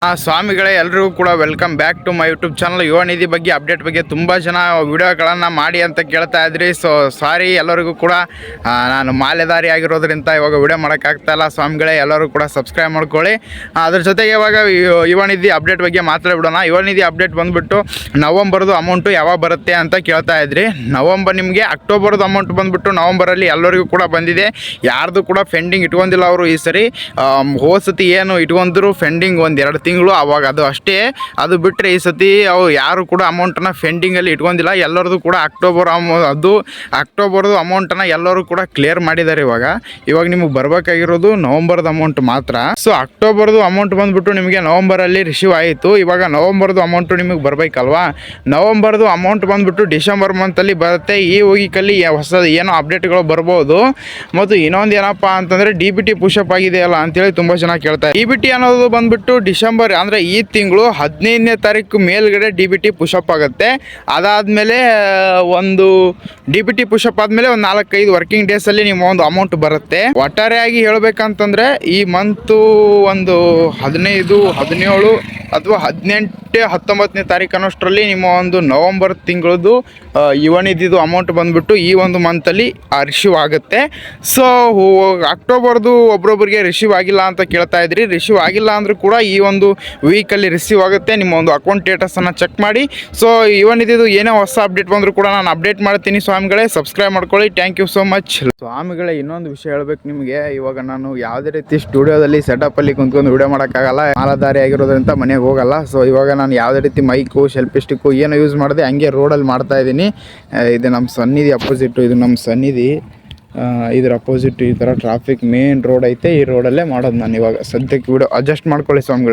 ಸ್ವಾಮಿಗಳೇ ಎಲ್ಲರಿಗೂ ಕೂಡ welcome back to my YouTube channel. Yuva Nidhi ಬಗ್ಗೆ ಅಪ್ಡೇಟ್ ಬಗ್ಗೆ ತುಂಬ ಜನ ವಿಡಿಯೋಗಳನ್ನು ಮಾಡಿ ಅಂತ ಕೇಳ್ತಾ ಇದ್ರಿ. ಸೊ ಸಾರಿ ಎಲ್ಲರಿಗೂ ಕೂಡ ನಾನು ಮಾಲೆದಾರಿ ಆಗಿರೋದ್ರಿಂದ ಇವಾಗ ವಿಡಿಯೋ ಮಾಡೋಕ್ಕಾಗ್ತಾಯಿಲ್ಲ. ಸ್ವಾಮಿಗಳೇ ಎಲ್ಲರೂ ಕೂಡ ಸಬ್ಸ್ಕ್ರೈಬ್ ಮಾಡ್ಕೊಳ್ಳಿ. ಅದ್ರ ಜೊತೆಗೆ ಇವಾಗ ಯುವ ನಿಧಿ ಅಪ್ಡೇಟ್ ಬಗ್ಗೆ ಮಾತಾಡ್ಬಿಡೋಣ. ಯುವ ನಿಧಿ ಅಪ್ಡೇಟ್ ಬಂದುಬಿಟ್ಟು ನವಂಬರ್ದು ಅಮೌಂಟು ಯಾವಾಗ ಬರುತ್ತೆ ಅಂತ ಕೇಳ್ತಾ ಇದ್ರಿ. ನವಂಬರ್ ನಿಮಗೆ ಅಕ್ಟೋಬರ್ದು ಅಮೌಂಟ್ ಬಂದುಬಿಟ್ಟು ನವಂಬರಲ್ಲಿ ಎಲ್ಲರಿಗೂ ಕೂಡ ಬಂದಿದೆ. ಯಾರ್ದು ಕೂಡ ಫೆಂಡಿಂಗ್ ಇಟ್ಕೊಂಡಿಲ್ಲ ಅವರು ಈ ಸರಿ. ಹೋಸತಿ ಏನು ಇಟ್ಕೊಂಡ್ರು ಫೆಂಡಿಂಗ್ ಒಂದು 2 ತಿಂಗಳು ಅವಾಗ ಅದು ಅಷ್ಟೇ. ಅದು ಬಿಟ್ಟರೆ ಈ ಸತಿ ಅವು ಯಾರು ಕೂಡ ಅಮೌಂಟನ್ನು ಫೆಂಡಿಂಗಲ್ಲಿ ಇಟ್ಕೊಂಡಿಲ್ಲ. ಎಲ್ಲರದು ಕೂಡ ಅಕ್ಟೋಬರ್ದು ಅಮೌಂಟನ್ನು ಎಲ್ಲರೂ ಕೂಡ ಕ್ಲಿಯರ್ ಮಾಡಿದ್ದಾರೆ. ಇವಾಗ ನಿಮಗೆ ಬರಬೇಕಾಗಿರೋದು ನವಂಬರ್ದು ಅಮೌಂಟ್ ಮಾತ್ರ. ಸೊ ಅಕ್ಟೋಬರ್ದು ಅಮೌಂಟ್ ಬಂದುಬಿಟ್ಟು ನಿಮಗೆ ನವಂಬರಲ್ಲಿ ರಿಸೀವ್ ಆಯಿತು. ಇವಾಗ ನವಂಬರ್ದು ಅಮೌಂಟು ನಿಮಗೆ ಬರಬೇಕಲ್ವಾ. ನವಂಬರ್ದು ಅಮೌಂಟ್ ಬಂದುಬಿಟ್ಟು ಡಿಸೆಂಬರ್ ಮಂತಲ್ಲಿ ಬರುತ್ತೆ. ಈ ವೀಕಲ್ಲಿ ಹೊಸದು ಏನೋ ಅಪ್ಡೇಟ್ಗಳು ಬರ್ಬೋದು. ಮತ್ತು ಇನ್ನೊಂದು ಏನಪ್ಪ ಅಂತಂದರೆ DBT ಪುಷಪ್ ಆಗಿದೆಯಲ್ಲ ಅಂತೇಳಿ ತುಂಬ ಜನ ಕೇಳ್ತಾರೆ. DBT ಅನ್ನೋದು ಬಂದುಬಿಟ್ಟು ಡಿಸೆಂಬರ್ ಅಂದರೆ ಈ ತಿಂಗಳು 15ನೇ ತಾರೀಕು ಮೇಲ್ಗಡೆ DBT ಪುಷಪ್ ಆಗುತ್ತೆ. ಅದಾದಮೇಲೆ ಒಂದು DBT ಪುಷಪ್ ಆದಮೇಲೆ ಒಂದು 4-5 ವರ್ಕಿಂಗ್ ಡೇಸಲ್ಲಿ ನಿಮ್ಮ ಒಂದು ಅಮೌಂಟ್ ಬರುತ್ತೆ. ಒಟ್ಟಾರೆಯಾಗಿ ಹೇಳಬೇಕಂತಂದರೆ ಈ ಮಂತು ಒಂದು 15, 17 ಅಥವಾ 18-19ನೇ ತಾರೀಕು ಅನ್ನೋಷ್ಟರಲ್ಲಿ ನಿಮ್ಮ ಒಂದು ನವಂಬರ್ ತಿಂಗಳದ್ದು ಯುವ ನಿಧಿದು ಅಮೌಂಟ್ ಬಂದುಬಿಟ್ಟು ಈ ಒಂದು ಮಂತಲ್ಲಿ ರಿಸೀವ್ ಆಗುತ್ತೆ. ಸೊ ಅಕ್ಟೋಬರ್ದು ಒಬ್ರೊಬ್ರಿಗೆ ರಿಸೀವ್ ಆಗಿಲ್ಲ ಅಂತ ಕೇಳ್ತಾ ಇದ್ರಿ. ರಿಸೀವ್ ಆಗಿಲ್ಲ ಅಂದರೂ ಕೂಡ ಈ ಒಂದು ವೀಕಲ್ಲಿ ರಿಸೀವ್ ಆಗುತ್ತೆ. ನಿಮ್ಮ ಒಂದು ಅಕೌಂಟ್ ಸ್ಟೇಟಸನ್ನು ಚೆಕ್ ಮಾಡಿ. ಸೊ ಯುವ ನಿಧಿದು ಏನೇ ಹೊಸ ಅಪ್ಡೇಟ್ ಬಂದರೂ ಕೂಡ ನಾನು ಅಪ್ಡೇಟ್ ಮಾಡ್ತೀನಿ. ಸ್ವಾಮಿಗಳೇ ಸಬ್ಸ್ಕ್ರೈಬ್ ಮಾಡ್ಕೊಳ್ಳಿ. Thank you so much. ಸ್ವಾಮಿಗಳೇ ಇನ್ನೊಂದು ವಿಷಯ ಹೇಳ್ಬೇಕು ನಿಮಗೆ. ಇವಾಗ ನಾನು ಯಾವುದೇ ರೀತಿ ಸ್ಟುಡಿಯೋದಲ್ಲಿ ಸೆಟಪ್ಪಲ್ಲಿ ಕುಂತ್ಕೊಂಡು ವಿಡಿಯೋ ಮಾಡೋಕ್ಕಾಗಲ್ಲ. ಮಾಲಧಾರಿ ಆಗಿರೋದ್ರಿಂದ ಮನೆಗೆ ಹೋಗಲ್ಲ. ಸೊ ಇವಾಗ ನಾನು ಯಾವುದೇ ರೀತಿ ಮೈಕು ಸೆಲ್ಫಿ ಸ್ಟಿಕ್ಕು ಏನೋ ಯೂಸ್ ಮಾಡಿದೆ ಹಂಗೆ ರೋಡಲ್ಲಿ ಮಾಡ್ತಾಯಿದ್ದೀನಿ. ಇದು ನಮ್ಮ ಸನ್ನಿಧಿ ಅಪೋಸಿಟ್ಟು. ಇದು ನಮ್ಮ ಸನ್ನಿಧಿ. ಇದ್ರ ಅಪೋಸಿಟ್ ಈ ಥರ ಟ್ರಾಫಿಕ್ ಮೇನ್ ರೋಡ್ ಐತೆ. ಈ ರೋಡಲ್ಲೇ ಮಾಡೋದು ನಾನು ಇವಾಗ ಸದ್ಯಕ್ಕೆ ವಿಡಿಯೋ ಅಡ್ಜಸ್ಟ್ ಮಾಡ್ಕೊಳ್ಳಿ ಸ್ವಾಮಿಗಳು.